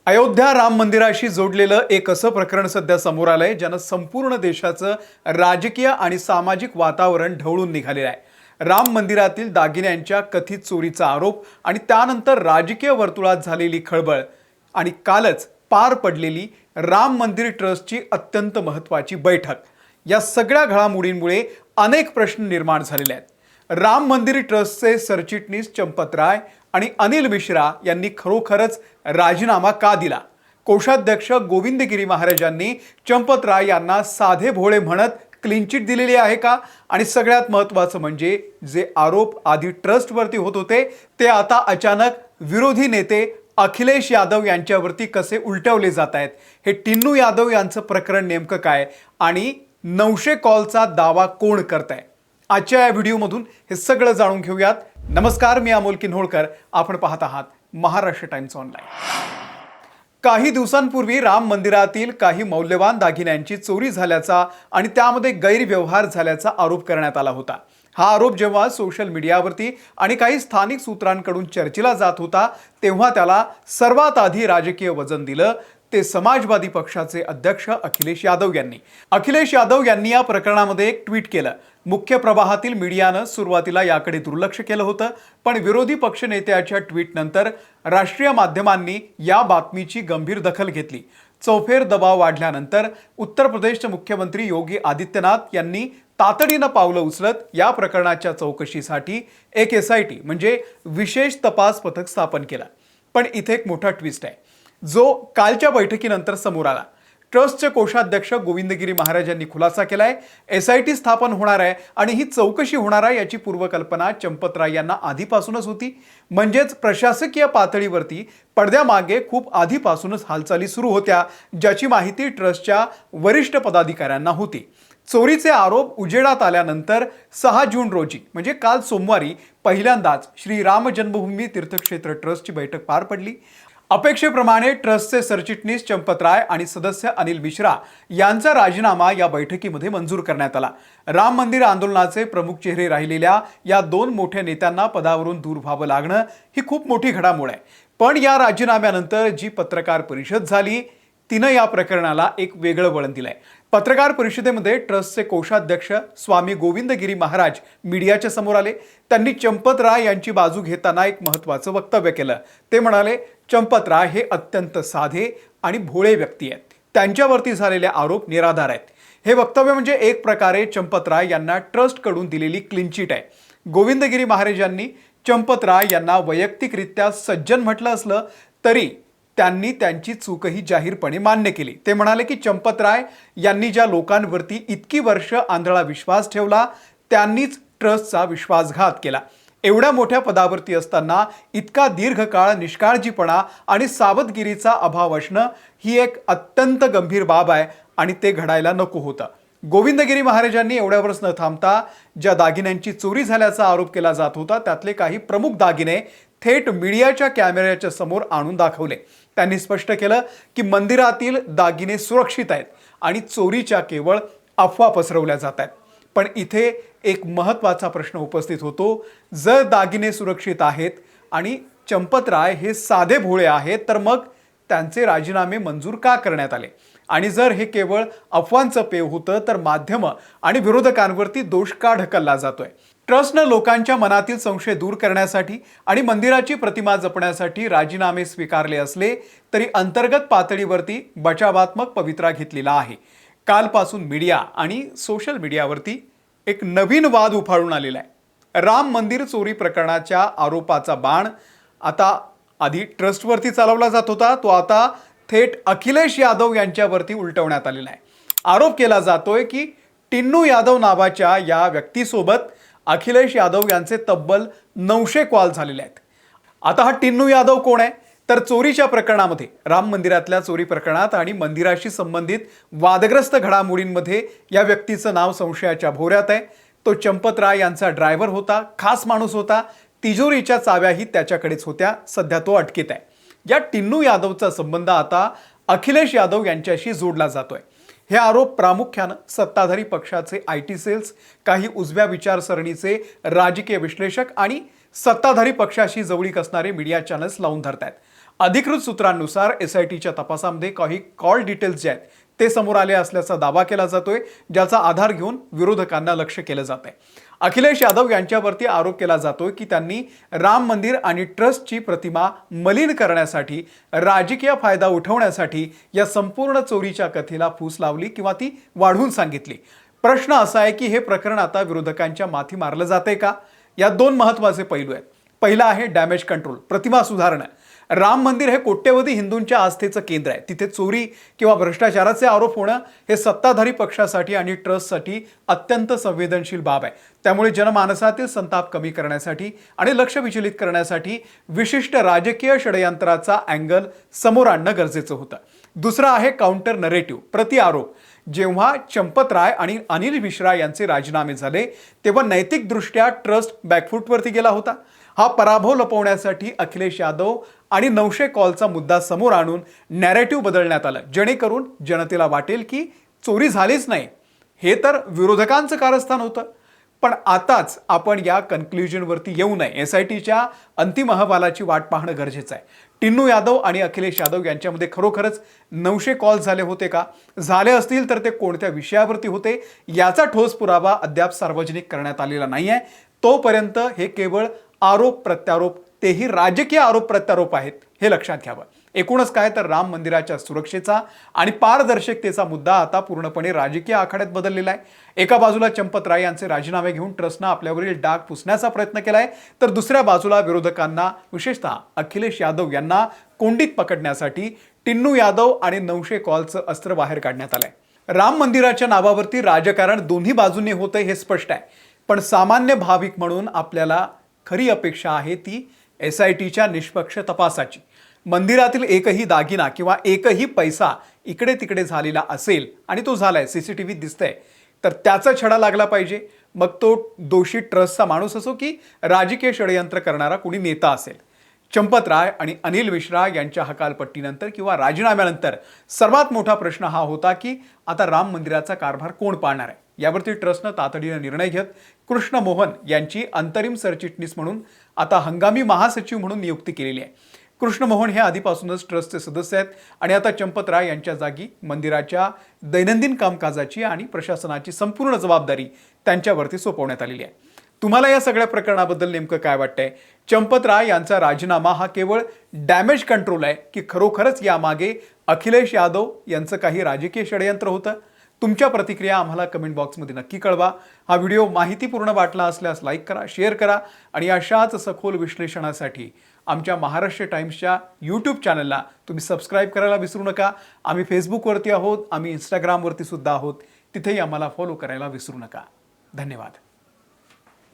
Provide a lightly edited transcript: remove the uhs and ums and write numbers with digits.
अयोध्या राम मंदिराशी जोडलेलं एक असं प्रकरण सध्या समोर आलंय ज्यानं संपूर्ण देशाचं राजकीय आणि सामाजिक वातावरण ढवळून निघालेलं आहे। राम मंदिरातील दागिन्यांच्या कथित चोरीचा आरोप आणि त्यानंतर राजकीय वर्तुळात झालेली खळबळ आणि कालच पार पडलेली राम मंदिर ट्रस्टची अत्यंत महत्त्वाची बैठक, या सगळ्या घडामोडींमुळे अनेक प्रश्न निर्माण झालेले आहेत। राम मंदिर ट्रस्टचे सरचिटणीस चंपत राय आणि अनिल मिश्रा यांनी खरोखरच राजीनामा का दिला? कोषाध्यक्ष गोविंद गिरी महाराजांनी चंपत राय यांना साधे भोळे म्हणत क्लीन चिट दिलेली आहे का? आणि सगळ्यात महत्त्वाचं म्हणजे जे आरोप आधी ट्रस्टवरती होत होते ते आता अचानक विरोधी नेते अखिलेश यादव यांच्यावरती कसे उलटवले जात आहेत? हे टिन्नू यादव यांचं प्रकरण नेमकं काय आणि 900 कॉलचा दावा कोण करतंय? आजच्या या व्हिडिओमधून हे सगळं जाणून घेऊयात। नमस्कार, मी अमोल किन्होळकर, आपण पाहत आहात महाराष्ट्र टाइम्स ऑनलाईन। काही दिवसांपूर्वी राम मंदिरातील काही मौल्यवान दागिन्यांची चोरी झाल्याचा आणि त्यामध्ये गैरव्यवहार झाल्याचा आरोप करण्यात आला होता। हा आरोप जेव्हा सोशल मीडियावरती आणि काही स्थानिक सूत्रांकडून चर्चेला जात होता तेव्हा त्याला सर्वात आधी राजकीय वजन दिलं ते समाजवादी पक्षाचे अध्यक्ष अखिलेश यादव यांनी या प्रकरणामध्ये एक ट्विट केलं। मुख्य प्रवाहातील मीडियानं सुरुवातीला याकडे दुर्लक्ष केलं होतं, पण विरोधी पक्षनेत्याच्या ट्विटनंतर राष्ट्रीय माध्यमांनी या बातमीची गंभीर दखल घेतली। चौफेर दबाव वाढल्यानंतर उत्तर प्रदेशचे मुख्यमंत्री योगी आदित्यनाथ यांनी तातडीनं पावलं उचलत या प्रकरणाच्या चौकशीसाठी एक SIT म्हणजे विशेष तपास पथक स्थापन केलं। पण इथे एक मोठा ट्विस्ट आहे जो कालच्या बैठकीनंतर समोर आला। ट्रस्टचे कोषाध्यक्ष गोविंद गिरी महाराजांनी खुलासा केलाय, SIT स्थापन होणार आहे आणि ही चौकशी होणार आहे याची पूर्वकल्पना चंपत राय यांना आधीपासूनच होती। म्हणजेच प्रशासकीय पातळीवरती पडद्यामागे खूप आधीपासूनच हालचाली सुरू होत्या, ज्याची माहिती ट्रस्टच्या वरिष्ठ पदाधिकाऱ्यांना होती। चोरीचे आरोप उजेडात आल्यानंतर 6 जून रोजी म्हणजे काल सोमवारी पहिल्यांदाच श्री राम जन्मभूमी तीर्थक्षेत्र ट्रस्टची बैठक पार पडली। अपेक्षेप्रमाणे ट्रस्टचे सरचिटणीस चंपत राय आणि सदस्य अनिल मिश्रा यांचा राजीनामा या बैठकीमध्ये मंजूर करण्यात आला। राम मंदिर आंदोलनाचे प्रमुख चेहरे राहिलेल्या या दोन मोठ्या नेत्यांना पदावरून दूर व्हावं लागणं ही खूप मोठी घडामोड आहे। पण या राजीनाम्यानंतर जी पत्रकार परिषद झाली तिनं या प्रकरणाला एक वेगळं वळण दिलंय। पत्रकार परिषदेमध्ये ट्रस्टचे कोषाध्यक्ष स्वामी गोविंद गिरी महाराज मीडियाच्या समोर आले। त्यांनी चंपत राय यांची बाजू घेताना एक महत्त्वाचं वक्तव्य केलं। ते म्हणाले, चंपत राय हे अत्यंत साधे आणि भोळे व्यक्ती आहेत, त्यांच्यावरती झालेले आरोप निराधार आहेत। हे वक्तव्य म्हणजे एक प्रकारे चंपत राय यांना ट्रस्टकडून दिलेली क्लीन चिट आहे। गोविंद गिरी महाराजांनी चंपत राय यांना वैयक्तिकरित्या सज्जन म्हटलं असलं तरी त्यांनी त्यांची चूकही जाहीरपणे मान्य केली। ते म्हणाले की चंपत राय यांनी ज्या लोकांवरती इतकी वर्ष आंधळा विश्वास ठेवला त्यांनीच ट्रस्टचा विश्वासघात केला। एवढ्या मोठ्या पदावरती असताना इतका दीर्घकाळ निष्काळजीपणा आणि सावधगिरीचा अभाव असणं ही एक अत्यंत गंभीर बाब आहे आणि ते घडायला नको होतं। गोविंद गिरी महाराजांनी एवढ्यावरच न थांबता ज्या दागिन्यांची चोरी झाल्याचा आरोप केला जात होता त्यातले काही प्रमुख दागिने थेट मीडियाच्या कॅमेऱ्याच्या समोर आणून दाखवले। त्यांनी स्पष्ट केलं की मंदिरातील दागिने सुरक्षित आहेत आणि चोरीच्या केवळ अफवा पसरवल्या जात आहेत। पण इथे एक महत्त्वाचा प्रश्न उपस्थित होतो, जर दागिने सुरक्षित आहेत आणि चंपत राय हे साधे भोळे आहेत तर मग त्यांचे राजीनामे मंजूर का करण्यात आले? आणि जर हे केवळ अफवांचं पेव होतं तर माध्यम आणि विरोधकांवरती दोष का ढकलला जातोय? ट्रस्टनं लोकांच्या मनातील संशय दूर करण्यासाठी आणि मंदिराची प्रतिमा जपण्यासाठी राजीनामे स्वीकारले असले तरी अंतर्गत पातळीवरती बचावात्मक पवित्रा घेतलेला आहे। कालपासून मीडिया आणि सोशल मीडियावरती एक नवीन वाद उफाळून आलेला आहे। राम मंदिर चोरी प्रकरणाच्या आरोपाचा बाण आता आधी ट्रस्टवरती चालवला जात होता, तो आता थेट अखिलेश यादव यांच्यावरती उलटवण्यात आलेला आहे। आरोप केला जातोय की टिन्नू यादव नावाच्या या व्यक्तीसोबत अखिलेश यादव यांचे तब्बल 900 कॉल झालेले आहेत। आता हा टिन्नू यादव कोण आहे? तर चोरीच्या प्रकरणामध्ये, राम मंदिरातल्या चोरी प्रकरणात आणि मंदिराशी संबंधित वादग्रस्त घडामोडींमध्ये या व्यक्तीचं नाव संशयाच्या भोवऱ्यात आहे। तो चंपत राय यांचा ड्रायव्हर होता, खास माणूस होता, तिजोरीच्या चाव्याही त्याच्याकडेच होत्या। सध्या तो अटकेत आहे। या टिन्नू यादवचा संबंध आता अखिलेश यादव यांच्याशी जोडला जातोय। हे आरोप प्रामुख्यानं सत्ताधारी पक्षाचे IT सेल्स, काही उजव्या विचारसरणीचे राजकीय विश्लेषक आणि सत्ताधारी पक्षाशी जवळीक असणारे मीडिया चॅनल्स लावून धरतात। अधिकृत सूत्रांनुसार एसआयटीच्या तपासामध्ये काही कॉल डिटेल्स जे आहेत ते समोर आले असल्याचा दावा केला जातोय, ज्याचा आधार घेऊन विरोधकांना लक्ष्य केलं जात आहे। अखिलेश यादव यांच्यावरती आरोप केला जातोय की त्यांनी राम मंदिर आणि ट्रस्टची प्रतिमा मलिन करण्यासाठी, राजकीय फायदा उठवण्यासाठी या संपूर्ण चोरीच्या कथेला फूस लावली किंवा ती वाढवून सांगितली। प्रश्न असा आहे की हे प्रकरण आता विरोधकांच्या माथी मारलं जाते का? या दोन महत्त्वाचे पैलू आहेत। पहिला आहे डॅमेज कंट्रोल, प्रतिमा सुधारणा। राम मंदिर हे कोट्यवधी हिंदूंच्या आस्थेचं केंद्र आहे। तिथे चोरी किंवा भ्रष्टाचाराचे आरोप होणं हे सत्ताधारी पक्षासाठी आणि ट्रस्टसाठी अत्यंत संवेदनशील बाब आहे। त्यामुळे जनमानसातील संताप कमी करण्यासाठी आणि लक्ष विचलित करण्यासाठी विशिष्ट राजकीय षडयंत्राचा अँगल समोर आणणं गरजेचं होतं। दुसरा आहे काउंटर नरेटिव्ह, प्रतिआरोप। जेव्हा चंपत राय आणि अनिल मिश्रा यांचे राजीनामे झाले तेव्हा नैतिकदृष्ट्या ट्रस्ट बॅकफूटवरती गेला होता। हा पराभव लपवण्यासाठी अखिलेश यादव आणि 900 कॉलचा मुद्दा समोर आणून नॅरेटिव्ह बदलण्यात आलं, जेणेकरून जनतेला वाटेल की चोरी झालीच नाही। हे तर विरोधकांचं कारस्थान होतं। पण आताच आपण या कन्क्लुजनवरती येऊ नये। एसआयटीच्या अंतिम अहवालाची वाट पाहणं गरजेचं आहे। टिन्नू यादव आणि अखिलेश यादव यांच्यामध्ये खरोखरच 900 कॉल झाले होते का? झाले असतील तर ते कोणत्या विषयावरती होते याचा ठोस पुरावा अद्याप सार्वजनिक करण्यात आलेला नाहीये। तोपर्यंत हे केवळ आरोप प्रत्यारोप, तेही राजकीय आरोप प्रत्यारोप आहेत, हे लक्षात घ्यावं। एकूणच काय तर राम मंदिराच्या सुरक्षेचा आणि पारदर्शकतेचा मुद्दा आता पूर्णपणे राजकीय आखाड्यात बदललेला आहे। एका बाजूला चंपत राय यांचे राजीनामे घेऊन ट्रस्टनं आपल्यावरील डाग पुसण्याचा प्रयत्न केलाय, तर दुसऱ्या बाजूला विरोधकांना, विशेषतः अखिलेश यादव यांना कोंडीत पकडण्यासाठी टिन्नू यादव आणि 900 कॉलचं अस्त्र बाहेर काढण्यात आलंय। राम मंदिराच्या नावावरती राजकारण दोन्ही बाजूंनी होतंय हे स्पष्ट आहे, पण सामान्य भाविक म्हणून आपल्याला खरी अपेक्षा आहे ती एसआयटीच्या निष्पक्ष तपासाची। मंदिरातील एकही दागिना किंवा एकही पैसा इकडे तिकडे झालेला असेल आणि तो झालाय, सीसीटीव्ही दिसतंय, तर त्याचा छडा लागला पाहिजे। मग तो दोषी ट्रस्टचा माणूस असो की राजकीय षडयंत्र करणारा कोणी नेता असेल। चंपत राय आणि अनिल मिश्रा यांच्या हकालपट्टीनंतर किंवा राजीनाम्यानंतर सर्वात मोठा प्रश्न हा होता की आता राम मंदिराचा कारभार कोण पाळणार आहे। यावरती ट्रस्टनं तातडीने निर्णय घेत कृष्ण मोहन यांची अंतरिम सरचिटणीस म्हणून आता हंगामी महासचिव म्हणून नियुक्ती केलेली आहे। कृष्ण मोहन हे आधीपासूनच ट्रस्टचे सदस्य आहेत आणि आता चंपत राय यांच्या जागी मंदिराच्या दैनंदिन कामकाजाची आणि प्रशासनाची संपूर्ण जबाबदारी त्यांच्यावरती सोपवण्यात आलेली आहे। तुम्हाला या सगळ्या प्रकरणाबद्दल नेमकं काय वाटतंय? चंपत राय यांचा राजीनामा हा केवळ डॅमेज कंट्रोल आहे की खरोखरच यामागे अखिलेश यादव यांचं काही राजकीय षडयंत्र होतं? तुमच्या प्रतिक्रिया आम्हाला कमेंट बॉक्समध्ये नक्की कळवा। हा व्हिडिओ माहितीपूर्ण वाटला असल्यास लाईक करा, शेअर करा आणि अशाच सखोल विश्लेषणासाठी आमच्या महाराष्ट्र टाइम्सच्या यूट्यूब चॅनलला तुम्ही सबस्क्राईब करायला विसरू नका। आम्ही फेसबुकवरती आहोत, आम्ही इंस्टाग्रामवरती सुद्धा आहोत, तिथेही आम्हाला फॉलो करायला विसरू नका। धन्यवाद।